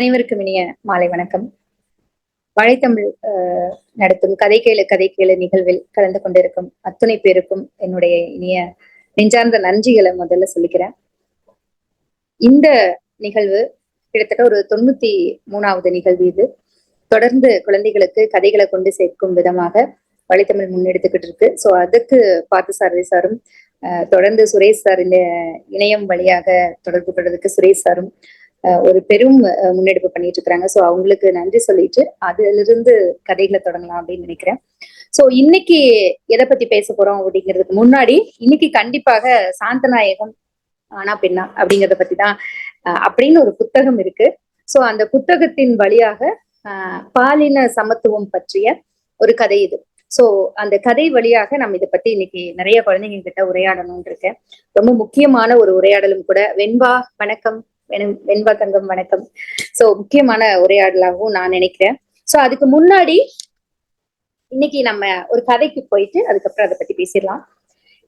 அனைவருக்கும் இனிய மாலை வணக்கம். வாழைத்தமிழ் நடத்தும் கதை கேளு நிகழ்வில் கலந்து கொண்டிருக்கும் அத்துணை பேருக்கும் என்னுடைய இனிய நெஞ்சார்ந்த நன்றிகளை முதல்ல சொல்லிக்கிறேன். இந்த நிகழ்வு கிட்டத்தட்ட ஒரு 93வது நிகழ்வு. இது தொடர்ந்து குழந்தைகளுக்கு கதைகளை கொண்டு சேர்க்கும் விதமாக வாழைத்தமிழ் முன்னெடுத்துக்கிட்டு இருக்கு. ஸோ அதுக்கு பார்த்தசாரதி சாரும் தொடர்ந்து சுரேஷ் சார் இந்த இணையம் வழியாக தொடர்பு கொள்றதுக்கு சுரேஷ் சாரும் ஒரு பெரும் முன்னெடுப்பு பண்ணிட்டு இருக்கிறாங்க. ஸோ அவங்களுக்கு நன்றி சொல்லிட்டு அதுல இருந்து கதைகளை தொடங்கலாம் அப்படின்னு நினைக்கிறேன். ஸோ இன்னைக்கு எதை பத்தி பேச போறோம் அப்படிங்கிறதுக்கு முன்னாடி இன்னைக்கு கண்டிப்பாக சாந்தநாயகம் ஆனா பெண்ணா அப்படிங்கிறத பத்தி தான் அப்படின்னு ஒரு புத்தகம் இருக்கு. ஸோ அந்த புத்தகத்தின் வழியாக பாலின சமத்துவம் பற்றிய ஒரு கதை இது. ஸோ அந்த கதை வழியாக நம்ம இதை பத்தி இன்னைக்கு நிறைய குழந்தைங்க கிட்ட உரையாடணும்னு இருக்கேன். ரொம்ப முக்கியமான ஒரு உரையாடலும் கூட. வெண்பா வணக்கம். வெண்பா தங்கம் வணக்கம். சோ முக்கியமான உரையாடலாகவும் நான் நினைக்கிறேன். சோ அதுக்கு முன்னாடி இன்னைக்கு நம்ம ஒரு கதைக்கு போயிட்டு அதுக்கப்புறம் அதை பத்தி பேசிடலாம்.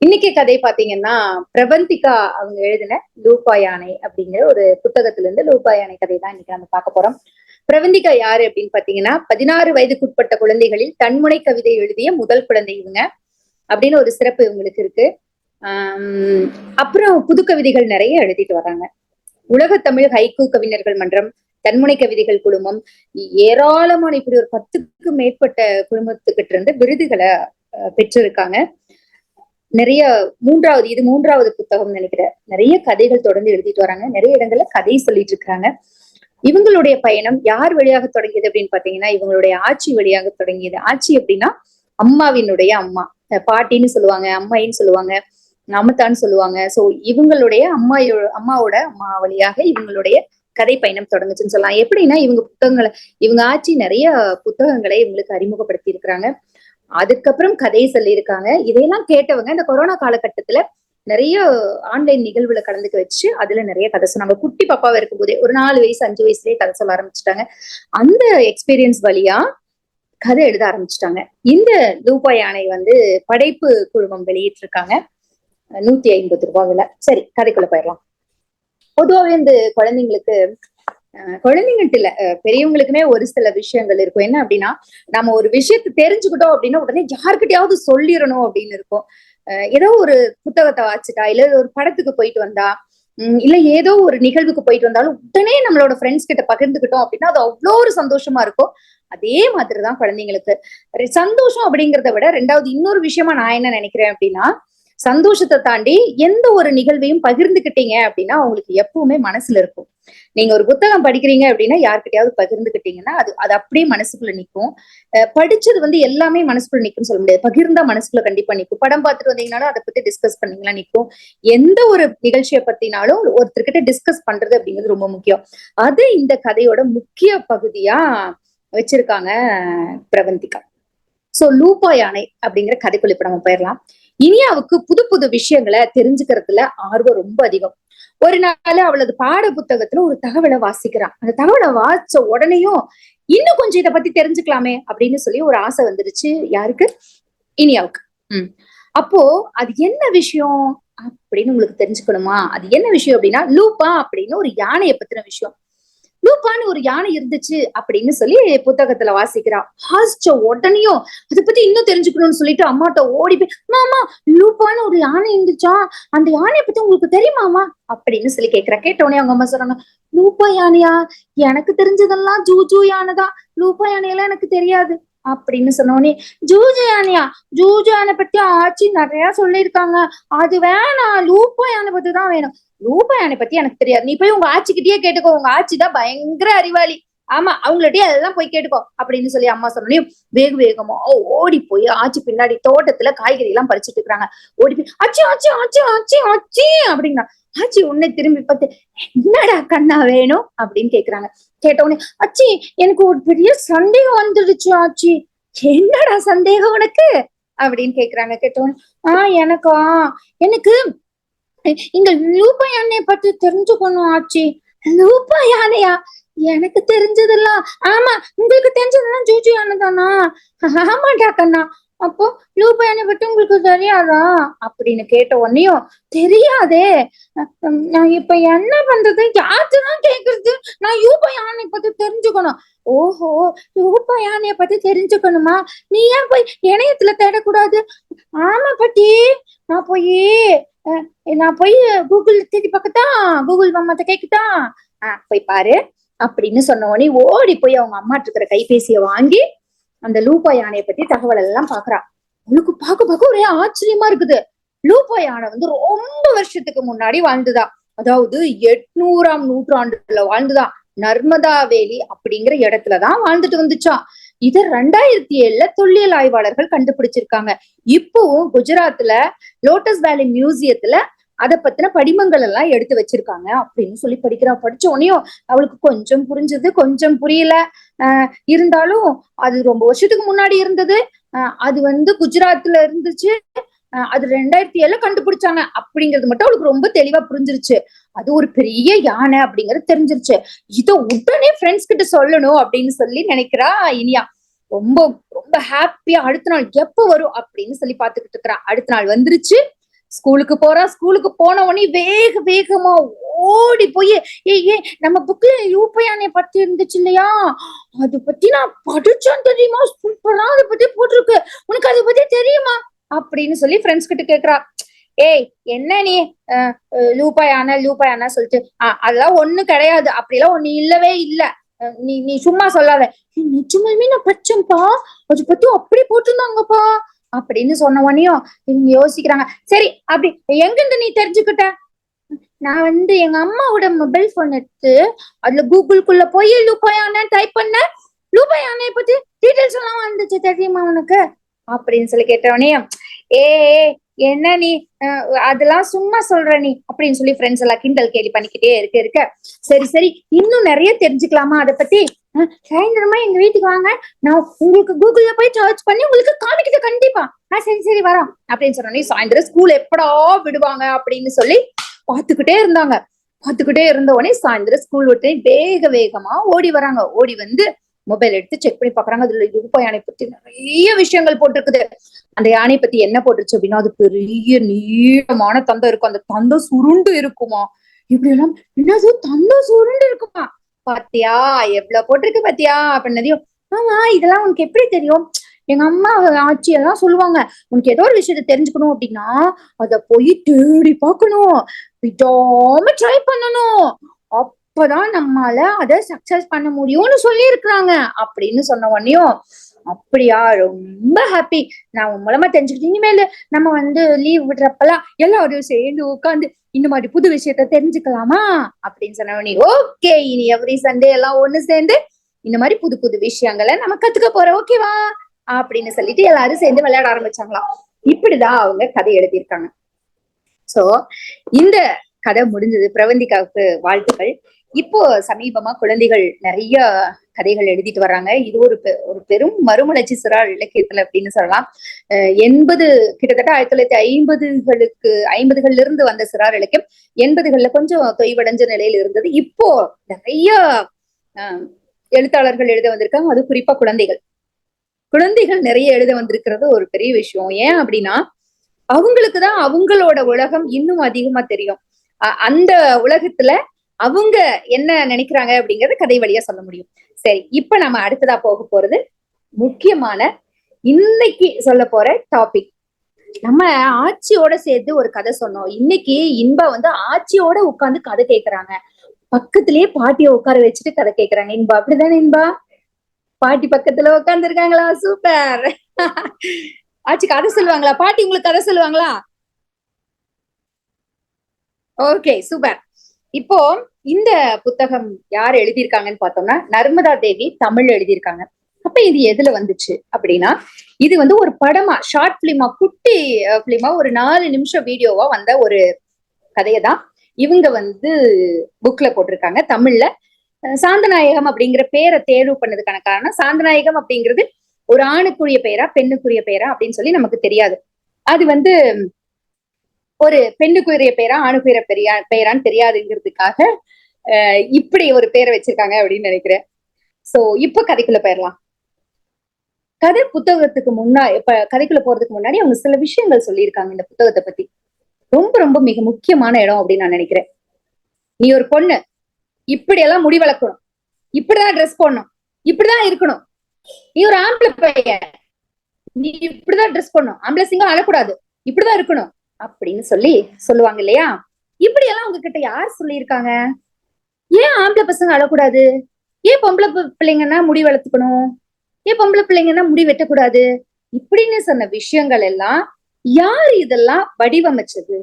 இன்னைக்கு கதை பாத்தீங்கன்னா பிரபந்திகா அவங்க எழுதின லூப்பா யானை அப்படிங்கிற ஒரு புத்தகத்துல இருந்து லூப்பா யானை கதை தான் இன்னைக்கு நம்ம பார்க்க போறோம். பிரபந்திகா யாரு அப்படின்னு பாத்தீங்கன்னா 16 வயதுக்குட்பட்ட குழந்தைகளில் தன்முனை கவிதை எழுதிய முதல் குழந்தை இவங்க அப்படின்னு ஒரு சிறப்பு இவங்களுக்கு இருக்கு. அப்புறம் புது கவிதைகள் நிறைய எழுதிட்டு வர்றாங்க. உலக தமிழ் ஹைக்கூ கவிஞர்கள் மன்றம், தன்முனை கவிதைகள் குழுமம், ஏராளமான இப்படி ஒரு 10க்கும் மேற்பட்ட குழுமத்துக்கிட்ட இருந்து விருதுகளை பெற்றிருக்காங்க. நிறைய இது மூன்றாவது புத்தகம் நினைக்கிறேன். நிறைய கதைகள் தொடர்ந்து எழுதிட்டு வராங்க. நிறைய இடங்கள்ல கதை சொல்லிட்டு இருக்காங்க. இவங்களுடைய பயணம் யார் வழியாக தொடங்கியது அப்படின்னு பாத்தீங்கன்னா இவங்களுடைய ஆட்சி வழியாக தொடங்கியது. ஆட்சி அப்படின்னா அம்மாவினுடைய அம்மா, பாட்டின்னு சொல்லுவாங்க, அம்மாயின்னு சொல்லுவாங்க, அமத்தான்னு சொல்லுவாங்க. சோ இவங்களுடைய அம்மாவோட அம்மா வழியாக இவங்களுடைய கதை பயணம் தொடங்குச்சுன்னு சொல்லலாம். எப்படின்னா இவங்க ஆட்சி நிறைய புத்தகங்களை இவங்களுக்கு அறிமுகப்படுத்தி இருக்கிறாங்க. அதுக்கப்புறம் கதையை சொல்லியிருக்காங்க. இதையெல்லாம் கேட்டவங்க இந்த கொரோனா காலகட்டத்துல நிறைய ஆன்லைன் நிகழ்வுல கலந்துக்க வச்சு அதுல நிறைய கதை சொன்னாங்க. குட்டி பாப்பாவா இருக்கும் போதே ஒரு 4 வயசு 5 வயசுலயே கதை சொல்ல ஆரம்பிச்சுட்டாங்க. அந்த எக்ஸ்பீரியன்ஸ் வழியா கதை எழுத ஆரம்பிச்சுட்டாங்க. இந்த லூப்பா யானை படைப்பு குழுமம் வெளியிட்டு இருக்காங்க 150 ரூபாய்ல. சரி, கதைக்குள்ள போயிடலாம். பொதுவாகவே இந்த குழந்தைங்கள்ட்ட இல்ல பெரியவங்களுக்குமே ஒரு சில விஷயங்கள் இருக்கும். என்ன அப்படின்னா நம்ம ஒரு விஷயத்தை தெரிஞ்சுக்கிட்டோம் அப்படின்னா உடனே யாருக்கிட்டையாவது சொல்லிடணும் அப்படின்னு இருக்கும். ஏதோ ஒரு புத்தகத்தை வாசிட்டா, இல்ல ஒரு படத்துக்கு போயிட்டு வந்தா, இல்ல ஏதோ ஒரு நிகழ்வுக்கு போயிட்டு வந்தாலும் உடனே நம்மளோட ஃப்ரெண்ட்ஸ் கிட்ட பகிர்ந்துக்கிட்டோம் அப்படின்னா அது அவ்வளோ ஒரு சந்தோஷமா இருக்கும். அதே மாதிரிதான் குழந்தைங்களுக்கு சந்தோஷம் அப்படிங்கிறத விட ரெண்டாவது இன்னொரு விஷயமா நான் என்ன நினைக்கிறேன் அப்படின்னா, சந்தோஷத்தை தாண்டி எந்த ஒரு நிகழ்வையும் பகிர்ந்துக்கிட்டீங்க அப்படின்னா அவங்களுக்கு எப்பவுமே மனசுல இருக்கும். நீங்க ஒரு புத்தகம் படிக்கிறீங்க அப்படின்னா யார்கிட்டயாவது பகிர்ந்துக்கிட்டீங்கன்னா அது அப்படியே மனசுக்குள்ள நிற்கும். படிச்சது எல்லாமே மனசுக்குள்ள நிற்கும்னு சொல்ல முடியாது. பகிர்ந்தா மனசுக்குள்ள கண்டிப்பா நிற்கும். படம் பார்த்துட்டு வந்தீங்கன்னாலும் அதை பத்தி டிஸ்கஸ் பண்ணீங்கன்னா நிற்கும். எந்த ஒரு நிகழ்ச்சியை பத்தினாலும் ஒருத்தர்கிட்ட டிஸ்கஸ் பண்றது அப்படிங்கிறது ரொம்ப முக்கியம். அது இந்த கதையோட முக்கிய பகுதியா வச்சிருக்காங்க பிரபந்திகா. சோ லூப்பா யானை அப்படிங்கிற கதைக்குள்ள இப்ப நம்ம போயிடலாம். இனியாவுக்கு புது புது விஷயங்களை தெரிஞ்சுக்கிறதுல ஆர்வம் ரொம்ப அதிகம். ஒரு நாள் அவளது பாட புத்தகத்துல ஒரு தகவலை வாசிக்கிறான். அந்த தகவலை வாசிச்ச உடனேயும் இன்னும் கொஞ்சம் இதை பத்தி தெரிஞ்சுக்கலாமே அப்படின்னு சொல்லி ஒரு ஆசை வந்துருச்சு. யாருக்கு? இனியாவுக்கு. அப்போ அது என்ன விஷயம் அப்படின்னு உங்களுக்கு தெரிஞ்சுக்கணுமா? அது என்ன விஷயம் அப்படின்னா லூப்பா அப்படின்னு ஒரு யானையை பத்தின விஷயம். லூப்பான்னு ஒரு யானை இருந்துச்சு அப்படின்னு சொல்லி புத்தகத்துல வாசிக்கிறான். வாசிச்ச உடனேயும் அதை பத்தி இன்னும் தெரிஞ்சுக்கணும்னு சொல்லிட்டு அம்மாட்ட ஓடி போய், மாமா லூப்பான்னு ஒரு யானை இருந்துச்சா, அந்த யானையை பத்தி உங்களுக்கு தெரியுமாமா அப்படின்னு சொல்லி கேட்கிறா. கேட்டோடனே அவங்க அம்மா சொல்றாங்க, லூப்பா யானையா? எனக்கு தெரிஞ்சதெல்லாம் ஜூஜூ யானைதான், லூப்பா யானையெல்லாம் எனக்கு தெரியாது அப்படின்னு சொன்னோடனே, ஜூஜு யானையா? ஜூஜு யானை பத்தி ஆச்சி நிறைய சொல்லியிருக்காங்க, அது வேணாம், லூப்பா யானை பத்தி தான் வேணும். லூப்பா யானை பத்தி எனக்கு தெரியாது, நீ போய் உங்க ஆச்சிக்கிட்டயே கேட்டுக்கோ, உங்க ஆச்சி தான் பயங்கர அறிவாளி, ஆமா அவங்கள்ட்டயே அதெல்லாம் போய் கேட்டுக்கோ அப்படின்னு சொல்லி அம்மா சொன்னோடனே வேகமா ஓடி போய் ஆச்சி பின்னாடி தோட்டத்துல காய்கறி எல்லாம் பறிச்சுட்டு இருக்கிறாங்க. ஓடி போய் ஆச்சி ஆச்சி ஆச்சி ஆச்சி ஆச்சி அப்படின்னா ஆச்சி உன்னை திரும்பி பார்த்து, என்னடா கண்ணா வேணும் அப்படின்னு கேக்குறாங்க. கேட்டவுடனே, ஆச்சி எனக்கு ஒரு பெரிய சந்தேகம் வந்துடுச்சு ஆச்சி. என்னடா சந்தேகம் உனக்கு அப்படின்னு கேக்குறாங்க. கேட்டவுடனே எனக்கு இங்க லூப்பா யானையை பத்தி தெரிஞ்சுக்கணும் ஆச்சி. லூப்பா யானையா? எனக்கு தெரிஞ்சதெல்லாம், ஆமா உங்களுக்கு தெரிஞ்சதெல்லாம் ஜூஜு யானை தானா? ஆமாண்டா கண்ணா, அப்போ லூபா யானை பத்தி உங்களுக்கு தெரியாதா அப்படின்னு கேட்ட உடனேயும் தெரியாதே. நான் இப்ப என்ன பண்றது, யாருதான் கேக்குறது, நான் யூபா யானை பத்தி தெரிஞ்சுக்கணும். ஓஹோ, யூபா யானைய பத்தி தெரிஞ்சுக்கணுமா, நீ ஏன் போய் இணையத்துல தேடக்கூடாது? ஆமா பாட்டி, நான் போய் நான் போய் கூகுள் தேடி பார்க்கட்டா, கூகுள் மாமாட்ட கேக்குதா, போய் பாரு அப்படின்னு சொன்ன உடனே ஓடி போய் அவங்க அம்மாட்டு இருக்கிற கைபேசியை வாங்கி அந்த லூபா யானையை பத்தி தகவல் எல்லாம் பாக்குறா. அவளுக்கு பார்க்க ஒரே ஆச்சரியமா இருக்குது. லூபா யானை வந்து ரொம்ப வருஷத்துக்கு முன்னாடி வாழ்ந்துதா, அதாவது 800ஆம் நூற்றாண்டுல வாழ்ந்துதான். நர்மதா வேலி அப்படிங்கிற இடத்துலதான் வாழ்ந்துட்டு வந்துச்சான். இத 2007 தொல்லியல் ஆய்வாளர்கள் கண்டுபிடிச்சிருக்காங்க. இப்பவும் குஜராத்ல லோட்டஸ் வேலி மியூசியத்துல அதை பத்தின படிமங்கள் எல்லாம் எடுத்து வச்சிருக்காங்க அப்படின்னு சொல்லி படிக்கிறா. படிச்ச உடனேயும் அவளுக்கு கொஞ்சம் புரிஞ்சது, கொஞ்சம் புரியல. இருந்தாலும் அது ரொம்ப வருஷத்துக்கு முன்னாடி இருந்தது. அது வந்து குஜராத்ல இருந்துச்சு. அது 2007 கண்டுபிடிச்சாங்க அப்படிங்கிறது மட்டும் அவளுக்கு ரொம்ப தெளிவா புரிஞ்சிருச்சு. அது ஒரு பெரிய யானை அப்படிங்கிறது தெரிஞ்சிருச்சு. இத உடனே ஃப்ரெண்ட்ஸ் கிட்ட சொல்லணும் அப்படின்னு சொல்லி நினைக்கிறா இனியா. ரொம்ப ரொம்ப ஹாப்பியா அடுத்த நாள் எப்ப வரும் அப்படின்னு சொல்லி பாத்துக்கிட்டு இருக்கிறா. அடுத்த நாள் வந்துருச்சு. ஸ்கூலுக்கு போறா. ஸ்கூலுக்கு போன உடனே வேகமா ஓடி போய், ஏ நம்ம புக்ல யூபா யானைய பத்தி இருந்துச்சு இல்லையா, அதை பத்தி நான் படிச்சேன் தெரியுமா, சூப்பரா அதை பத்தி போட்டிருக்கு, உனக்கு அதை பத்தி தெரியுமா அப்படின்னு சொல்லி ஃப்ரெண்ட்ஸ் கிட்ட கேக்குறா. ஏய் என்ன நீ லூபா யானை சொல்லிட்டு, அதெல்லாம் ஒண்ணு கிடையாது, அப்படிலாம் ஒண்ணு இல்லவே இல்ல, நீ சும்மா சொல்லாத. நிஜமாலுமே நான் படிச்சேன்ப்பா, அதை பத்தி அப்படி போட்டிருந்தாங்கப்பா அப்படின்னு சொன்ன உடனேயும் இவங்க யோசிக்கிறாங்க. சரி, அப்படி எங்கிருந்து நீ தெரிஞ்சுக்கிட்ட? நான் வந்து எங்க அம்மாவோட மொபைல் போன் எடுத்து அதுல கூகுளுக்குள்ள போய் லூபா யானை டைப் பண்ண, லூபா யானைய பத்தி டீடைல்ஸ் எல்லாம் வந்துச்சு தெரியுமா உனக்கு அப்படின்னு சொல்லி கேட்டவனையும், ஏ என்ன நீ அதெல்லாம் சும்மா சொல்ற நீ அப்படின்னு சொல்லி ஃப்ரெண்ட்ஸ் எல்லாம் கிண்டல் கேலி பண்ணிக்கிட்டே இருக்க. சரி இன்னும் நிறைய தெரிஞ்சுக்கலாமா அதை பத்தி? சாயந்தரமா எங்க வீட்டுக்கு வாங்க, நான் உங்களுக்கு கூகுள்ல போய் சர்ச் பண்ணி உங்களுக்கு காமிக்கிட்ட கண்டிப்பா. சரி வரோம் அப்படின்னு சொன்னோன்னே சாயந்தரம் ஸ்கூல் எப்படா விடுவாங்க அப்படின்னு சொல்லி பாத்துக்கிட்டே இருந்தாங்க. பாத்துக்கிட்டே இருந்த உடனே சாயந்தரம் ஸ்கூல் விட்டு வேகமா ஓடி வராங்க. ஓடி வந்து மொபைல் எடுத்து செக் பண்ணி பாக்குறாங்க. அதுல யூபா யானை பத்தி நிறைய விஷயங்கள் போட்டிருக்குது. அந்த யானை பத்தி என்ன போட்டுருச்சு அப்படின்னா, அது பெரிய நீளமான தந்தம் இருக்கும், அந்த தந்தம் சுருண்டு இருக்குமா. இப்படி எல்லாம் என்னது தந்தம் சுருண்டு இருக்குமா, பாத்தியா எவ்வளவு போட்டிருக்கு பாத்தியா அப்படின்னதையும், ஆமா இதெல்லாம் உனக்கு எப்படி தெரியும்? எங்க அம்மா ஆட்சி எல்லாம் சொல்லுவாங்க, உனக்கு ஏதோ ஒரு விஷயத்த தெரிஞ்சுக்கணும் அப்படின்னா அத போய் தேடி பார்க்கணும், விடாம ட்ரை பண்ணணும், அப்பதான் நம்மால அதை சக்சஸ் பண்ண முடியும்னு சொல்லி இருக்கிறாங்க அப்படின்னு சொன்ன உடனேயும், அப்படியா ரொம்ப ஹாப்பி, நான் உன் மூலமா தெரிஞ்சுக்கிட்டு இனிமேல நம்ம வந்து லீவ் விடுறப்பெல்லாம் எல்லாரும் சேர்ந்து உட்காந்து இந்த மாதிரி புது விஷயத்த தெரிஞ்சுக்கலாமா அப்படின்னு சொன்ன உடனே, ஓகே இனி எவ்ரி சண்டே எல்லாம் ஒண்ணு சேர்ந்து இந்த மாதிரி புது விஷயங்களை நம்ம கத்துக்க போறோம், ஓகேவா அப்படின்னு சொல்லிட்டு எல்லாரும் சேர்ந்து விளையாட ஆரம்பிச்சாங்களாம். இப்படிதான் அவங்க கதை எழுதியிருக்காங்க. சோ இந்த கதை முடிஞ்சது. பிரவந்திகாவுக்கு வாழ்த்துக்கள். இப்போ சமீபமா குழந்தைகள் நிறைய கதைகள் எழுதிட்டு வர்றாங்க. இது ஒரு பெரும் மறுமலர்ச்சி சிறார் இலக்கியத்துல அப்படின்னு சொல்லலாம். 80 கிட்டத்தட்ட 1950களில் இருந்து வந்த சிறார் இலக்கியம் 80களில் கொஞ்சம் தொய்வடைஞ்ச நிலையில இருந்தது. இப்போ நிறைய எழுத்தாளர்கள் எழுத வந்திருக்காங்க. அது குறிப்பா குழந்தைகள் நிறைய எழுத வந்திருக்கிறது ஒரு பெரிய விஷயம். ஏன் அப்படின்னா அவங்களுக்குதான் அவங்களோட உலகம் இன்னும் அதிகமா தெரியும். அந்த உலகத்துல அவங்க என்ன நினைக்கிறாங்க அப்படிங்கறத கதை வழியா சொல்ல முடியும். சரி, இப்ப நம்ம அடுத்ததா போக போறது முக்கியமான இன்னைக்கு சொல்ல போற டாபிக். நம்ம ஆட்சியோட சேர்த்து ஒரு கதை சொன்னோம். இன்னைக்கு இன்பா வந்து ஆட்சியோட உட்கார்ந்து கதை கேட்கறாங்க. பக்கத்திலேயே பாட்டிய உட்கார வச்சுட்டு கதை கேட்கறாங்க. இன்பா அப்படிதானே? இன்பா பாட்டி பக்கத்துல உட்கார்ந்து இருக்காங்களா? சூப்பர். ஆச்சி கதை சொல்லுவாங்களா? பாட்டி உங்களுக்கு கதை சொல்லுவாங்களா? Okay, super. இப்போ இந்த புத்தகம் யார் எழுதியிருக்காங்கன்னு பார்த்தோம்னா நர்மதா தேவி தமிழ் எழுதியிருக்காங்க. அப்ப இது எதுல வந்துச்சு அப்படின்னா, இது வந்து ஒரு படமா, ஷார்ட் பிலிமா, குட்டி பிலிமா, ஒரு 4 நிமிஷம் வீடியோவா வந்த ஒரு கதையதான் இவங்க வந்து புக்ல போட்டிருக்காங்க தமிழ்ல. சாந்தநாயகம் அப்படிங்கிற பேரை தேர்வு பண்ணதுக்கான காரணம், சாந்தநாயகம் அப்படிங்கிறது ஒரு ஆணுக்குரிய பெயரா பெண்ணுக்குரிய பெயரா அப்படின்னு சொல்லி நமக்கு தெரியாது. அது வந்து ஒரு பெண்ணுக்குரிய பெயரா ஆணுக்குரிய பெயரான்னு தெரியாதுங்கிறதுக்காக இப்படி ஒரு பேரை வச்சிருக்காங்க அப்படின்னு நினைக்கிறேன். சோ இப்ப கதைக்குள்ள போயிடலாம். கதை புத்தகத்துக்கு முன்னாடி, இப்ப கதைக்குள்ள போறதுக்கு முன்னாடி அவங்க சில விஷயங்கள் சொல்லியிருக்காங்க இந்த புத்தகத்தை பத்தி. ரொம்ப ரொம்ப மிக முக்கியமான இடம் அப்படின்னு நான் நினைக்கிறேன். நீ ஒரு பொண்ணு, இப்படி எல்லாம் முடி வளர்க்கணும், இப்படிதான் ட்ரெஸ் போடணும், இப்படிதான் இருக்கணும். நீ ஒரு ஆம்பளை பையன், நீ இப்படிதான் ட்ரெஸ் பண்ணணும், ஆம்பளை சிங்கம் அழக்கூடாது, இப்படிதான் இருக்கணும் அப்படின்னு சொல்லுவாங்க இல்லையா? இப்படி எல்லாம் உங்ககிட்ட யார் சொல்லியிருக்காங்க? ஏன் ஆம்பளை பசங்க அழக்கூடாது? ஏன் பொம்பளை பிள்ளைங்கன்னா முடி வளர்த்துக்கணும்? ஏன் பொம்பளை பிள்ளைங்கன்னா முடி வெட்டக்கூடாது? இப்படின்னு சொன்ன விஷயங்கள் எல்லாம் யார் இதெல்லாம் வடிவமைச்சது?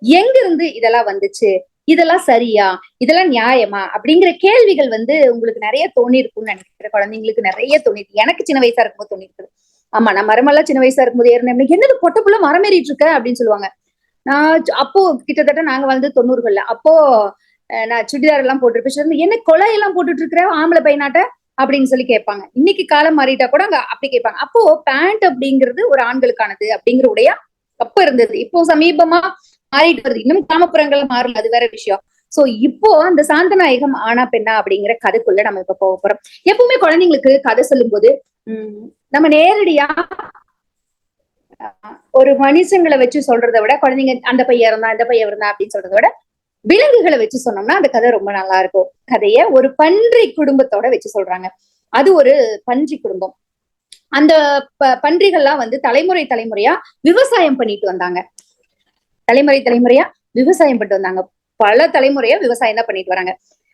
எங்க இருந்து இதெல்லாம் வந்துச்சு? இதெல்லாம் சரியா, இதெல்லாம் நியாயமா அப்படிங்கிற கேள்விகள் உங்களுக்கு நிறைய தோணி இருக்கும்னு நினைக்கிறேன். குழந்தைங்களுக்கு நிறைய தோணி, எனக்கு சின்ன வயசா இருக்கும்போது தோணி இருக்குது. ஆமா, நான் மரமெல்லாம் சின்ன வயசா இருக்கும்போது ஏறினேன். என்னது பொட்டப்புள்ள மரம் ஏறிட்டு இருக்க அப்படின்னு சொல்லுவாங்க. நான் அப்போ கிட்டத்தட்ட நாங்க 90s. அப்போ நான் சுடிதார் எல்லாம் போட்டுருப்பேன். என்ன கொலையெல்லாம் போட்டுட்டு இருக்கிற ஆம்பளை பையனாட்ட அப்படின்னு சொல்லி கேட்பாங்க. இன்னைக்கு காலம் மாறிட்டா கூட அங்க அப்படி கேட்பாங்க. அப்போ பேண்ட் அப்படிங்கிறது ஒரு ஆண்களுக்கானது அப்படிங்கிற உடையா அப்ப இருந்தது. இப்போ சமீபமா மாறிட்டு வருது. இன்னும் கிராமப்புறங்கள்ல மாறல, அது வேற விஷயம். சோ இப்போ அந்த சாந்தநாயகம் ஆனா பெண்ணா அப்படிங்கிற கதைக்குள்ள நம்ம இப்ப போக போறோம். எப்பவுமே குழந்தைங்களுக்கு கதை சொல்லும் போது நம்ம நேரடியா ஒரு மனுஷங்களை வச்சு சொல்றதை விட, குழந்தைங்க அந்த பையன் இருந்தா இந்த பையன் இருந்தா அப்படின்னு சொல்றதை விட விலங்குகளை வச்சு சொன்னோம்னா அந்த கதை ரொம்ப நல்லா இருக்கும். கதைய ஒரு பன்றி குடும்பத்தோட வச்சு சொல்றாங்க. அது ஒரு பன்றி குடும்பம். அந்த பன்றிகள்லாம் தலைமுறை தலைமுறையா விவசாயம் பண்ணிட்டு வந்தாங்க. தலைமுறையா விவசாயம் பண்ணிட்டு வந்தாங்க. பல தலைமுறையா விவசாயம் தான் பண்ணிட்டு வராங்க.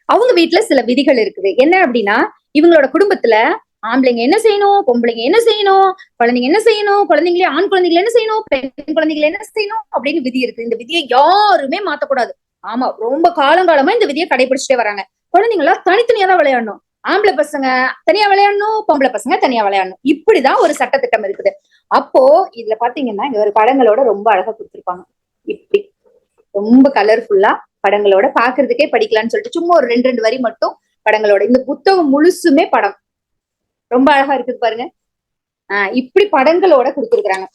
அவங்க வீட்டுல சில விதிகள் இருக்குது. என்ன அப்படின்னா, இவங்களோட குடும்பத்துல ஆம்பளைங்க என்ன செய்யணும், பொம்பளைங்க என்ன செய்யணும், குழந்தைங்க என்ன செய்யணும், குழந்தைங்களே ஆண் குழந்தைங்களை என்ன செய்யணும், பெண் குழந்தைகளை என்ன செய்யணும் அப்படின்னு விதி இருக்கு. இந்த விதியை யாருமே மாத்தக்கூடாது. ஆமா, ரொம்ப காலங்காலமா இந்த விதியை கடைபிடிச்சிட்டே வராங்க. குழந்தைங்களா தனித்தனியா தான் விளையாடணும். ஆம்பளை பசங்க தனியா விளையாடணும், பொம்பளை பசங்க தனியா விளையாடணும். இப்படிதான் ஒரு சட்டத்திட்டம் இருக்குது. அப்போ இதுல பாத்தீங்கன்னா இங்க ஒரு படங்களோட ரொம்ப அழகா கொடுத்திருப்பாங்க. இப்படி ரொம்ப கலர்ஃபுல்லா படங்களோட பாக்குறதுக்கே படிக்கலாம்னு சொல்லிட்டு சும்மா ஒரு 2 வரி மட்டும் படங்களோட. இந்த புத்தகம் முழுசுமே படம், ரொம்ப அழகா இருக்குது பாருங்க. இப்படி படங்களோட கொடுத்துருக்காங்க.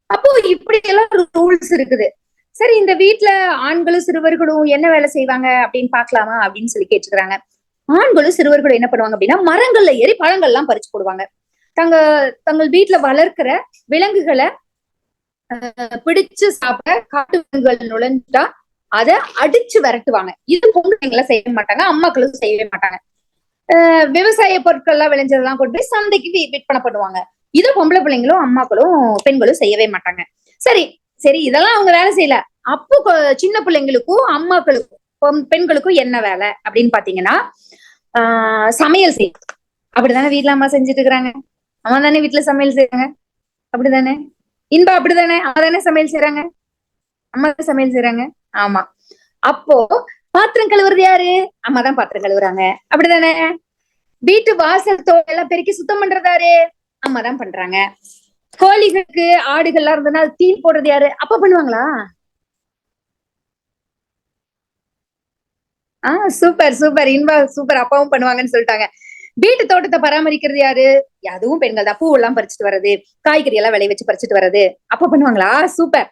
அப்போ இப்படி எல்லாம் ரூல்ஸ் இருக்குது. சரி, இந்த வீட்டுல ஆண்களும் சிறுவர்களும் என்ன வேலை செய்வாங்க அப்படின்னு பாக்கலாமா அப்படின்னு சொல்லி கேட்டுக்கிறாங்க. ஆண்களும் சிறுவர்களும் என்ன பண்ணுவாங்க அப்படின்னா, மரங்கள்ல ஏறி பழங்கள் எல்லாம் பறிச்சு போடுவாங்க. தங்கள் வீட்டுல வளர்க்கிற விலங்குகளை பிடிச்சு சாப்பிட காட்டு விலங்குகள் நுழைஞ்சா அதை அடிச்சு விரட்டுவாங்க. இது பொம்பளைங்களை செய்ய மாட்டாங்க, அம்மாக்களும் செய்யவே மாட்டாங்க. விவசாய பொருட்கள் எல்லாம் விளைஞ்சதெல்லாம் கொண்டு போய் சந்தைக்கு விற்பனை பண்ணுவாங்க. இது பொம்பளை பிள்ளைங்களும் அம்மாக்களும் பெண்களும் செய்யவே மாட்டாங்க. சரி சரி, இதெல்லாம் அவங்க வேலை செய்யல. அப்போ சின்ன பிள்ளைங்களுக்கும் அம்மாக்களுக்கும் பெண்களுக்கும் என்ன வேலை அப்படின்னு பாத்தீங்கன்னா, சமையல் செய்யும். அப்படிதானே வீட்டுல அம்மா செஞ்சுட்டு இருக்கிறாங்க. அம்மா தானே வீட்டுல சமையல் செய்யறாங்க. அப்படிதானே இன்பா? அப்படிதானே அம்மா தானே சமையல் செய்யறாங்க, அம்மா தான் சமையல் செய்யறாங்க. ஆமா, அப்போ பாத்திரம் கழுவுறது யாரு? அம்மா தான் பாத்திரம் கழுவுறாங்க. அப்படிதானே? வீட்டு வாசல் தோட்டெல்லாம் பெருக்கி சுத்தம் பண்றதாரு? அம்மா தான் பண்றாங்க. கோழிகளுக்கு ஆடுகள்லாம் இருந்ததுன்னா அது தீன் போடுறது யாரு? அப்பா பண்ணுவாங்களா? சூப்பர் சூப்பர், இன்பா சூப்பர், அப்பாவும் பண்ணுவாங்கன்னு சொல்லிட்டாங்க. வீட்டு தோட்டத்தை பராமரிக்கிறது யாரு? அதுவும் பெண்கள் தான். பூ எல்லாம் பறிச்சுட்டு வர்றது, காய்கறி எல்லாம் விளைய வச்சு பறிச்சுட்டு வர்றது அப்பா பண்ணுவாங்களா? சூப்பர்.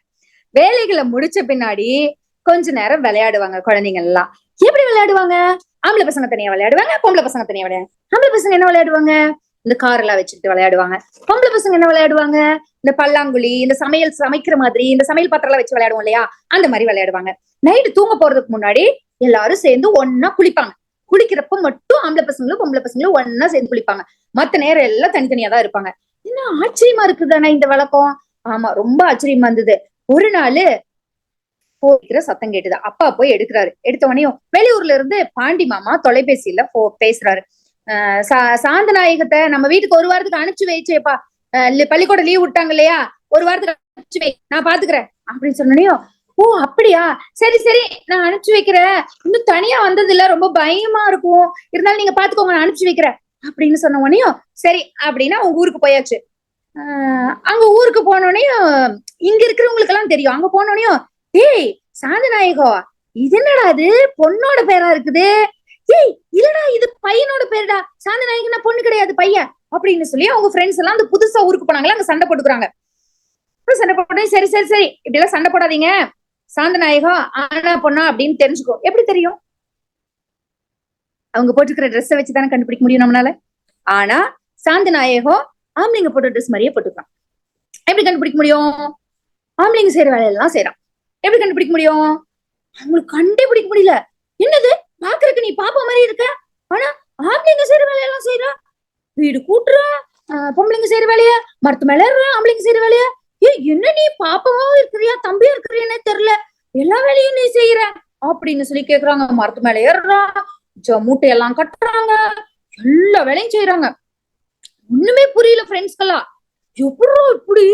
வேலைகளை முடிச்ச பின்னாடி கொஞ்ச நேரம் விளையாடுவாங்க குழந்தைங்க எல்லாம். எப்படி விளையாடுவாங்க? ஆம்பளை பசங்க தனியா விளையாடுவாங்க, பொம்பளை பசங்க தனியா விளையாடுவாங்க. ஆம்பளை பசங்க என்ன விளையாடுவாங்க? இந்த கார் எல்லாம் வச்சுட்டு விளையாடுவாங்க. பொம்பளை பசங்க என்ன விளையாடுவாங்க? இந்த பல்லாங்குழி, இந்த சமைக்கிற மாதிரி இந்த சமையல் பாத்திரம் எல்லாம் வச்சு விளையாடுவோம் இல்லையா, அந்த மாதிரி விளையாடுவாங்க. நைட்டு தூங்க போறதுக்கு முன்னாடி எல்லாரும் சேர்ந்து ஒன்னா குளிப்பாங்க. குளிக்கிறப்ப மட்டும் ஆம்பளை பசங்களும் பொம்பளை பசங்களும் ஒன்னா சேர்ந்து குளிப்பாங்க. மத்த நேரம் எல்லாம் தனித்தனியா தான் இருப்பாங்க. என்ன ஆச்சரியமா இருக்குதானே இந்த வழக்கம்? ஆமா, ரொம்ப ஆச்சரியமா இருந்தது. ஒரு நாள் போய்க்கிற சத்தம் கேட்டுது. அப்பா போய் எடுக்கிறாரு. எடுத்த உடனே வெளியூர்ல இருந்து பாண்டி மாமா தொலைபேசியில பேசுறாரு. சாந்தநாயகத்தை நம்ம வீட்டுக்கு ஒரு வாரத்துக்கு அனுப்பிச்சு வைச்சேப்பா, பள்ளிக்கூடம் லீவ் விட்டாங்க இல்லையா, ஒரு வாரத்துக்கு அனுப்பிச்சு வை, நான் பாத்துக்கிறேன் அப்படின்னு சொன்னோனையும், ஓ அப்படியா, சரி சரி நான் அனுப்பிச்சு வைக்கிறேன், இன்னும் தனியா வந்தது இல்ல, ரொம்ப பயமா இருக்கும், இருந்தாலும் நீங்க பாத்துக்கோங்க நான் அனுப்பிச்சு வைக்கிறேன் அப்படின்னு சொன்ன உடனேயும் சரி அப்படின்னா அவங்க ஊருக்கு போயாச்சு. அங்க ஊருக்கு போனோடனையும் இங்க இருக்கிறவங்களுக்கு எல்லாம் தெரியும். அங்க போனோடனையும், ஏய் சாந்தநாயகோ, இது என்னடா அது பொண்ணோட பேரா இருக்குது, ஏய் இல்லடா இது பையனோட பேருடா, சாந்தநாயகனா பொண்ணு கிடையாது பையன் அப்படின்னு சொல்லி அவங்க ஃப்ரெண்ட்ஸ் எல்லாம் அந்த புதுசா ஊருக்கு போனாங்களா அங்க சண்டை போட்டுக்கிறாங்க. சண்டை போட்டு சரி சரி சரி இப்படி எல்லாம் சண்டை போடாதீங்க, சாந்தநாயகம் ஆனா பொண்ணா அப்படின்னு தெரிஞ்சுக்கோ. எப்படி தெரியும்? அவங்க போட்டுக்கிற ட்ரெஸ்ஸை வச்சுதானே கண்டுபிடிக்க முடியும் நம்மளால. ஆனா சாந்தநாயகம் ஆம்பளைங்க போட்ட ட்ரெஸ் மாதிரியே போட்டுக்கிறான். எப்படி கண்டுபிடிக்க முடியும்? ஆம்பளைங்க செய்யற வேலையெல்லாம் செய்யறான். எப்படி கண்டுபிடிக்க முடியும்? அவங்களுக்கு கண்டுபிடிக்க முடியல. என்னது பாக்குறதுக்கு நீ பாப்பா மாதிரி இருக்க, ஆனா ஆம்பளைங்க செய்யற வேலையெல்லாம் செய்யறா. வீடு கூட்டுறா, பொம்பளைங்க செய்யற வேலைய, மரத்து மேல ஆம்பளைங்க செய்யற வேலைய. என்ன நீ பாப்பாவும் இருக்கிறியா தம்பியா இருக்கிறியானே தெரியல, எல்லா வேலையும் நீ செய்யற அப்படின்னு சொல்லி கேக்குறாங்க. மரத்து மேல ஏறுறா, மூட்டையெல்லாம் கட்டுறாங்க, எல்லா வேலையும் செய்யறாங்க. ஒண்ணுமே புரியல ஃப்ரெண்ட்ஸ்கெல்லாம். எப்படா இப்படி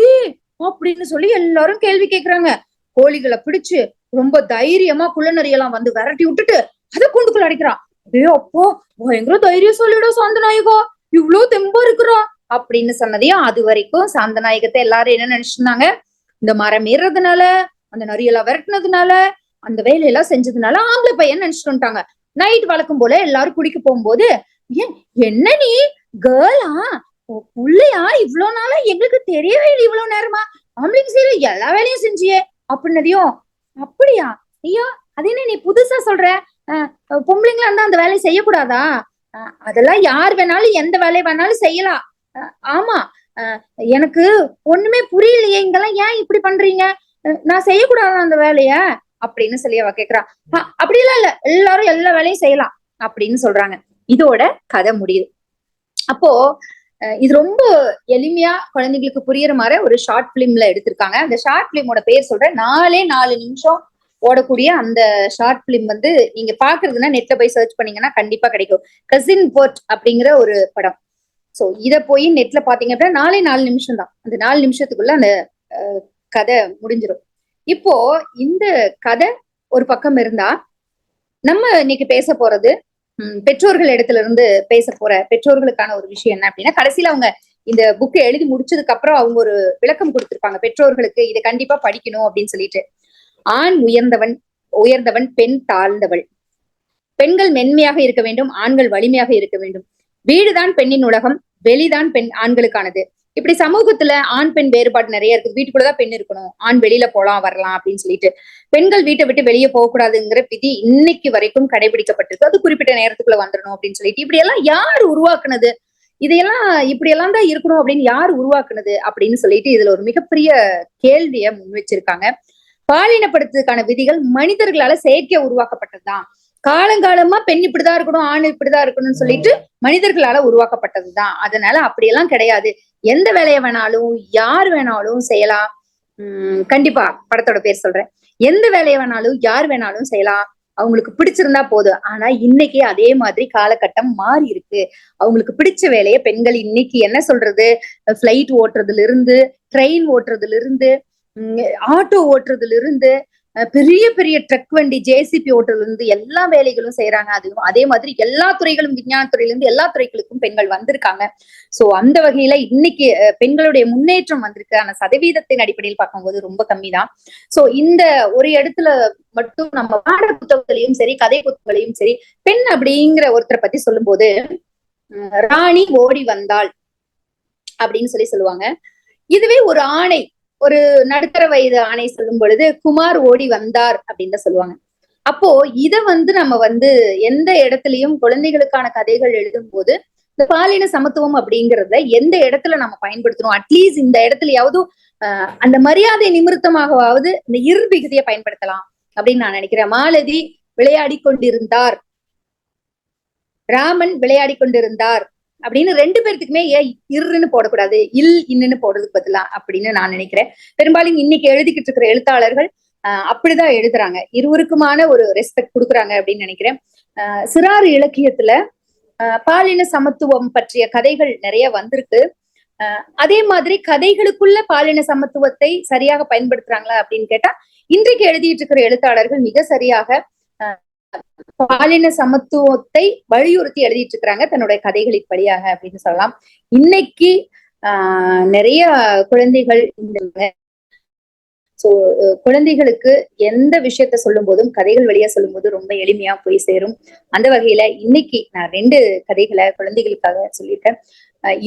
அப்படின்னு சொல்லி எல்லாரும் கேள்வி கேக்குறாங்க. கோழிகளை பிடிச்சு ரொம்ப தைரியமா குள்ளநரியெல்லாம் வந்து விரட்டி விட்டுட்டு அதை கூண்டுக்குள்ள அடைக்கிறான். அப்போ பயங்கர தைரியம் சொல்லிட சாந்தநாயகா, இவ்வளவு தெம்பா இருக்கிறா அப்படின்னு சொன்னதையும் அது வரைக்கும் சாந்தநாயகத்தை எல்லாரும் என்ன நினைச்சிருந்தாங்க, இந்த மரம் ஏறுறதுனால, அந்த நரியெல்லாம் விரட்டினதுனால, அந்த வேலையெல்லாம் செஞ்சதுனால ஆம்பளை பையன் நினைச்சிட்டு வந்துட்டாங்க. நைட் வழக்கம் போல எல்லாரும் குடிக்க போகும்போது, என்ன நீ கேர்ளா, புள்ளையா, இவ்வளவு நாளா எங்களுக்கு தெரியவே இல்லை, இவ்வளவு நேரமா ஆம்பளைங்க செய்யற எல்லா வேலையும் செஞ்சியே அப்படின்னதையும், அப்படியா, ஐயோ அது என்ன நீ புதுசா சொல்ற, பொம்பளைங்களா இருந்தா அந்த வேலையை செய்யக்கூடாதா? அதெல்லாம் யார் வேணாலும் எந்த வேலையை வேணாலும் செய்யலாம். ஆமா, எனக்கு ஒண்ணுமே புரியலையே, இங்கெல்லாம் ஏன் இப்படி பண்றீங்க, நான் செய்யக்கூடாதா அந்த வேலைய அப்படின்னு சொல்லி அவ கேக்குறா. அப்படியெல்லாம் இல்ல, எல்லாரும் எல்லா வேலையும் செய்யலாம் அப்படின்னு சொல்றாங்க. இதோட கதை முடியுது. அப்போ இது ரொம்ப எளிமையா குழந்தைங்களுக்கு புரியுற மாதிரி ஒரு ஷார்ட் பிலிம்ல எடுத்திருக்காங்க. அந்த ஷார்ட் பிலிமோட பேர் சொல்றேன். 4 நிமிஷம் ஓடக்கூடிய அந்த ஷார்ட் பிலிம் வந்து நீங்க பாக்குறதுன்னா நெட்ல போய் சர்ச் பண்ணீங்கன்னா கண்டிப்பா கிடைக்கும். கசின் போர்ட் அப்படிங்கிற ஒரு படம். சோ இத போய் நெட்ல பாத்தீங்க அப்படின்னா 4 நிமிஷம் தான். அந்த 4 நிமிஷத்துக்குள்ள அந்த கதை முடிஞ்சிடும். இப்போ இந்த கதை ஒரு பக்கம் இருந்தா, நம்ம இன்னைக்கு பேச போறது பெற்றோர்கள் இடத்துல இருந்து பேச போற பெற்றோர்களுக்கான ஒரு விஷயம் என்ன அப்படின்னா, கடைசியில அவங்க இந்த புக்கை எழுதி முடிச்சதுக்கு அப்புறம் அவங்க ஒரு விளக்கம் கொடுத்திருப்பாங்க பெற்றோர்களுக்கு, இதை கண்டிப்பா படிக்கணும் அப்படின்னு சொல்லிட்டு. ஆண் உயர்ந்தவன், பெண் தாழ்ந்தவள். பெண்கள் மென்மையாக இருக்க வேண்டும், ஆண்கள் வலிமையாக இருக்க வேண்டும். வீடுதான் பெண்ணின் உலகம், வெளிதான் ஆண்களுக்கானது. இப்படி சமூகத்துல ஆண் பெண் வேறுபாடு நிறைய இருக்கு. வீட்டுக்குள்ளதான் பெண் இருக்கணும், ஆண் வெளியில போலாம் வரலாம் அப்படின்னு சொல்லிட்டு. பெண்கள் வீட்டை விட்டு வெளியே போகக்கூடாதுங்கிற விதி இன்னைக்கு வரைக்கும் கடைபிடிக்கப்பட்டிருக்கு. அது குறிப்பிட்ட நேரத்துக்குள்ள வந்துடணும் அப்படின்னு சொல்லிட்டு. இப்படி எல்லாம் யார் உருவாக்குனது, இதையெல்லாம் இப்படி எல்லாம் தான் இருக்கணும் அப்படின்னு யார் உருவாக்குனது அப்படின்னு சொல்லிட்டு இதுல ஒரு மிகப்பெரிய கேள்வியை முன் வச்சிருக்காங்க. பாலினப்படுத்துறதுக்கான விதிகள் மனிதர்களால செயற்கையா உருவாக்கப்பட்டதுதான். காலங்காலமா பெண் இப்படிதான் இருக்கணும், ஆண் இப்படிதான் இருக்கணும்னு சொல்லிட்டு மனிதர்களால உருவாக்கப்பட்டதுதான். அதனால அப்படியெல்லாம் கிடையாது. எந்த வேலையை வேணாலும் யார் வேணாலும் செய்யலாம். கண்டிப்பா படத்தோட பேர் சொல்றேன். எந்த வேலையை வேணாலும் யார் வேணாலும் செய்யலாம், அவங்களுக்கு பிடிச்சிருந்தா போதும். ஆனா இன்னைக்கு அதே மாதிரி காலகட்டம் மாறி இருக்கு. அவங்களுக்கு பிடிச்ச வேலையை பெண்கள் இன்னைக்கு என்ன சொல்றது, பிளைட் ஓட்டுறதுல இருந்து, ட்ரெயின் ஓட்டுறதுல இருந்து, ஆட்டோ ஓட்டுறதுல இருந்து, பெரிய பெரிய ட்ரக் வண்டி ஜேசிபி ஓட்டுறதுல இருந்து எல்லா வேலைகளும் செய்யறாங்க. அதுவும் அதே மாதிரி எல்லா துறைகளும், விஞ்ஞான துறையில இருந்து எல்லா துறைகளுக்கும் பெண்கள் வந்திருக்காங்க. சோ அந்த வகையில இன்னைக்கு பெண்களுடைய முன்னேற்றம் வந்திருக்கு. ஆனா சதவீதத்தின் அடிப்படையில் பார்க்கும்போது ரொம்ப கம்மி தான். சோ இந்த ஒரு இடத்துல மட்டும் நம்ம பாட புத்தகத்திலையும் சரி, கதை புத்தகங்களையும் சரி, பெண் அப்படிங்கிற ஒருத்தரை பத்தி சொல்லும் போது ராணி ஓடி வந்தாள் அப்படின்னு சொல்லுவாங்க. இதுவே ஒரு ஆணை, ஒரு நடுத்தர வயது ஆணை சொல்லும் பொழுது குமார் ஓடி வந்தார் அப்படின்னு சொல்லுவாங்க. அப்போ இத நம்ம எந்த இடத்துலயும் குழந்தைகளுக்கான கதைகள் எழுதும் போது இந்த பாலின சமத்துவம் அப்படிங்கறத எந்த இடத்துல நம்ம பயன்படுத்தணும், அட்லீஸ்ட் இந்த இடத்துலயாவது அந்த மரியாதை நிமித்தமாகவாவது இந்த இறுதிகதியை பயன்படுத்தலாம் அப்படின்னு நான் நினைக்கிறேன். மாலதி விளையாடி கொண்டிருந்தார், ராமன் விளையாடி கொண்டிருந்தார் அப்படின்னு 2 பேர்த்துக்குமே ஏன் இருன்னு போடக்கூடாது, இன்னுன்னு போடுறதுக்கு பதிலா அப்படின்னு நான் நினைக்கிறேன். பெரும்பாலும் இன்னைக்கு எழுதிக்கிட்டு இருக்கிற எழுத்தாளர்கள் அப்படிதான் எழுதுறாங்க. இருவருக்குமான ஒரு ரெஸ்பெக்ட் கொடுக்குறாங்க அப்படின்னு நினைக்கிறேன். சிறார் இலக்கியத்துல பாலின சமத்துவம் பற்றிய கதைகள் நிறைய வந்திருக்கு. அதே மாதிரி கதைகளுக்குள்ள பாலின சமத்துவத்தை சரியாக பயன்படுத்துறாங்களா அப்படின்னு கேட்டா, இன்றைக்கு எழுதிட்டு இருக்கிற எழுத்தாளர்கள் மிக சரியாக பாலின சமத்துவத்தை வலியுறுத்தி எழுதிட்டு இருக்கிறாங்க தன்னுடைய கதைகளின் வழியாக அப்படின்னு சொல்லலாம். இன்னைக்கு நிறைய குழந்தைகள் சோ குழந்தைகளுக்கு எந்த விஷயத்த சொல்லும் போதும் கதைகள் வழியா சொல்லும் போது ரொம்ப எளிமையா போய் சேரும். அந்த வகையில இன்னைக்கு நான் 2 கதைகளை குழந்தைகளுக்காக சொல்லியிருக்கேன்.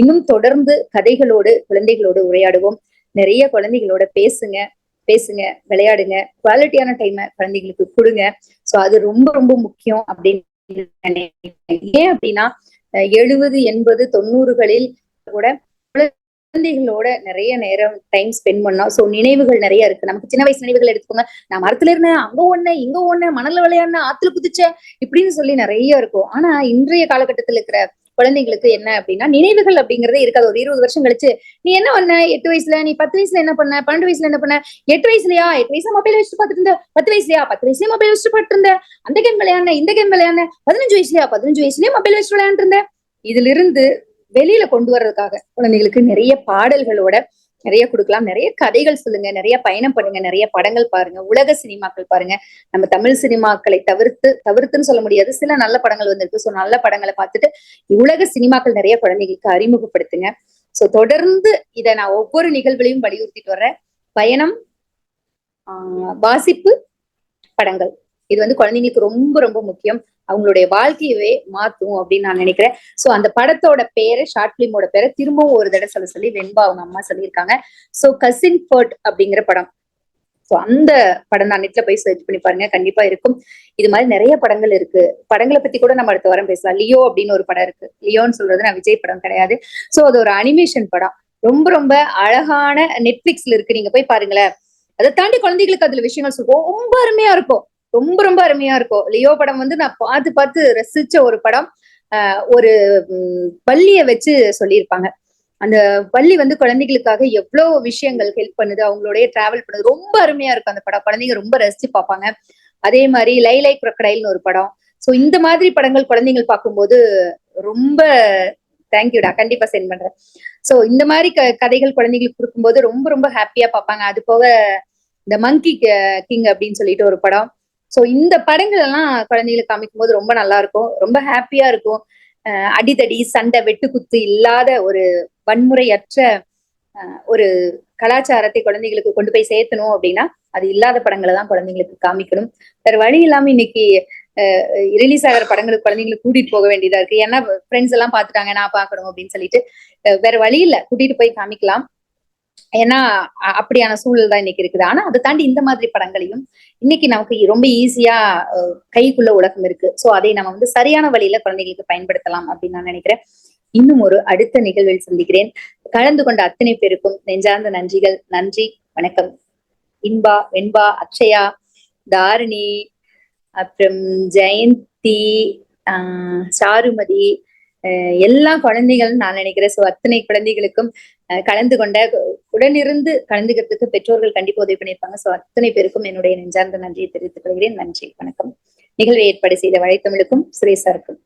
இன்னும் தொடர்ந்து கதைகளோடு குழந்தைகளோடு உரையாடுவோம். நிறைய குழந்தைகளோட பேசுங்க, விளையாடுங்க, குவாலிட்டியான டைமை குழந்தைகளுக்கு கொடுங்க. சோ அது ரொம்ப ரொம்ப முக்கியம் அப்படின்னு நினைக்கிறேன். ஏன் அப்படின்னா 70, 80, 90களில் கூட குழந்தைகளோட நிறைய நேரம் டைம் ஸ்பெண்ட் பண்ணோம். சோ நினைவுகள் நிறைய இருக்கு. நமக்கு சின்ன வயசு நினைவுகள் எடுத்துக்கோங்க. நான் மரத்துல இருந்தேன், அங்க ஒண்ணு, இங்க ஒண்ணு, மணல்ல விளையாடுனேன், ஆத்துல குதிச்சேன், இப்படின்னு சொல்லி நிறைய இருக்கும். ஆனா இன்றைய காலகட்டத்துல இருக்கிற குழந்தைங்களுக்கு என்ன அப்படின்னா, நினைவுகள் அப்படிங்கறதே இருக்காது. ஒரு 20 வருஷம் கழிச்சு, நீ என்ன பண்ண 8 வயசுல, நீ 10 வயசுல என்ன பண்ண, 12 வயசுல என்ன பண்ண, 8 வயசுலயா, 8 வயசுல மொபைல் வச்சுட்டு பாத்துட்டு இருந்த, 10 வயசுலயா, 10 வயசுலயே மொபைல் வச்சுட்டு பாத்துட்டு இருந்த, அந்த கேம் விளையாடுன, இந்த கேம் விளையாடுன, 15 வயசுலயா, 15 வயசுலயே மொபைல் வச்சுட்டு விளையாண்டு இருந்த. இதுல இருந்து வெளியில கொண்டு வர்றதுக்காக குழந்தைகளுக்கு நிறைய பாடல்களோட நிறைய கொடுக்கலாம். நிறைய கதைகள் சொல்லுங்க, நிறைய பயணம் பண்ணுங்க, நிறைய படங்கள் பாருங்க, உலக சினிமாக்கள் பாருங்க. நம்ம தமிழ் சினிமாக்களை தவிர்த்துன்னு சொல்ல முடியாது, சில நல்ல படங்கள் வந்திருக்கு. சோ நல்ல படங்களை பார்த்துட்டு உலக சினிமாக்கள் நிறைய குழந்தைகளுக்கு அறிமுகப்படுத்துங்க. சோ தொடர்ந்து இதை நான் ஒவ்வொரு நிகழ்வுலையும் வலியுறுத்திட்டு வர்றேன். பயணம், வாசிப்பு, படங்கள், இது வந்து குழந்தைங்களுக்கு ரொம்ப ரொம்ப முக்கியம். அவங்களுடைய வாழ்க்கையவே மாத்தும் அப்படின்னு நான் நினைக்கிறேன். சோ அந்த படத்தோட பேரு, ஷார்ட் பிலிமோட பேரை திரும்பவும் ஒரு தடவை சொல்லி வெண்பா அவங்க அம்மா சொல்லியிருக்காங்க. சோ கசின் ஃபர்ட் அப்படிங்கிற படம். சோ அந்த படம் நான் நெட்ல போய் சர்ச் பண்ணி பாருங்க, கண்டிப்பா இருக்கும். இது மாதிரி நிறைய படங்கள் இருக்கு. படங்களை பத்தி கூட நம்ம அடுத்த வாரம் பேசலாம். லியோ அப்படின்னு ஒரு படம் இருக்கு. லியோன்னு சொல்றது நான் விஜய் படம் கிடையாது. சோ அது ஒரு அனிமேஷன் படம். ரொம்ப ரொம்ப அழகான, நெட்ஃபிளிக்ஸ்ல இருக்கு, நீங்க போய் பாருங்களேன். அதை தாண்டி குழந்தைகளுக்கு அதுல விஷயங்கள் சொல்லுவோம், ரொம்ப அருமையா இருக்கும். ரொம்ப ரொம்ப அருமையா இருக்கும். லியோ படம் வந்து நான் பார்த்து ரசிச்ச ஒரு படம். ஒரு பள்ளிய வச்சு சொல்லியிருப்பாங்க. அந்த பள்ளி வந்து குழந்தைகளுக்காக எவ்வளவு விஷயங்கள் ஹெல்ப் பண்ணுது, அவங்களோடய டிராவல் பண்ணுது. ரொம்ப அருமையா இருக்கும் அந்த படம். குழந்தைங்க ரொம்ப ரசிச்சு பார்ப்பாங்க. அதே மாதிரி லைலை crocodileன்னு ஒரு படம். சோ இந்த மாதிரி படங்கள் குழந்தைகள் பார்க்கும்போது ரொம்ப தேங்க்யூடா, கண்டிப்பா சென்ட் பண்றேன். சோ இந்த மாதிரி கதைகள் குழந்தைகளுக்கு கொடுக்கும்போது ரொம்ப ரொம்ப ஹாப்பியா பார்ப்பாங்க. அது போக இந்த மங்கி கிங் அப்படின்னு சொல்லிட்டு ஒரு படம். சோ இந்த படங்கள் எல்லாம் குழந்தைகளுக்கு காமிக்கும் போது ரொம்ப நல்லா இருக்கும், ரொம்ப ஹாப்பியா இருக்கும். அடிதடி, சண்டை, வெட்டுக்குத்து இல்லாத ஒரு வன்முறையற்ற ஒரு கலாச்சாரத்தை குழந்தைகளுக்கு கொண்டு போய் சேர்த்தணும் அப்படின்னா அது இல்லாத படங்களை தான் குழந்தைங்களுக்கு காமிக்கணும். வேற வழி இல்லாம இன்னைக்கு ரிலீஸ் ஆகிற படங்களுக்கு குழந்தைங்களுக்கு கூட்டிட்டு போக வேண்டியதா இருக்கு. ஏன்னா ஃப்ரெண்ட்ஸ் எல்லாம் பாத்துட்டாங்க, நான் பாக்கணும் அப்படின்னு சொல்லிட்டு வேற வழி இல்ல, கூட்டிட்டு போய் காமிக்கலாம். ஏன்னா அப்படியான சூழல் தான் இன்னைக்கு இருக்குது. ஆனா அதை தாண்டி இந்த மாதிரி படங்களையும் இன்னைக்கு நமக்கு ரொம்ப ஈஸியா கைக்குள்ள உலகம் இருக்கு. சோ அதை நம்ம வந்து சரியான வழியில குழந்தைகளுக்கு பயன்படுத்தலாம் அப்படின்னு நான் நினைக்கிறேன். இன்னும் ஒரு அடுத்த நிகழ்வில் சந்திக்கிறேன். கலந்து கொண்ட அத்தனை பேருக்கும் நெஞ்சார்ந்த நன்றிகள். நன்றி, வணக்கம். இன்பா, வெண்பா, அக்ஷயா, தாரிணி, அப்புறம் ஜெயந்தி, சாருமதி, எல்லா குழந்தைகளும் நான் நினைக்கிறேன். சோ அத்தனை குழந்தைகளுக்கும் கலந்து கொண்ட, உடனிருந்து கலந்துக்கிறதுக்கு பெற்றோர்கள் கண்டிப்பா உதவி பண்ணியிருப்பாங்க. சோ அத்தனை பேருக்கும் என்னுடைய நெஞ்சார்ந்த நன்றியை தெரிவித்துக் கொள்கிறேன். நன்றி, வணக்கம். நிகழ்வை ஏற்பாடு செய்த வலைத்தமிழுக்கும் சுரேஷ் சாருக்கும்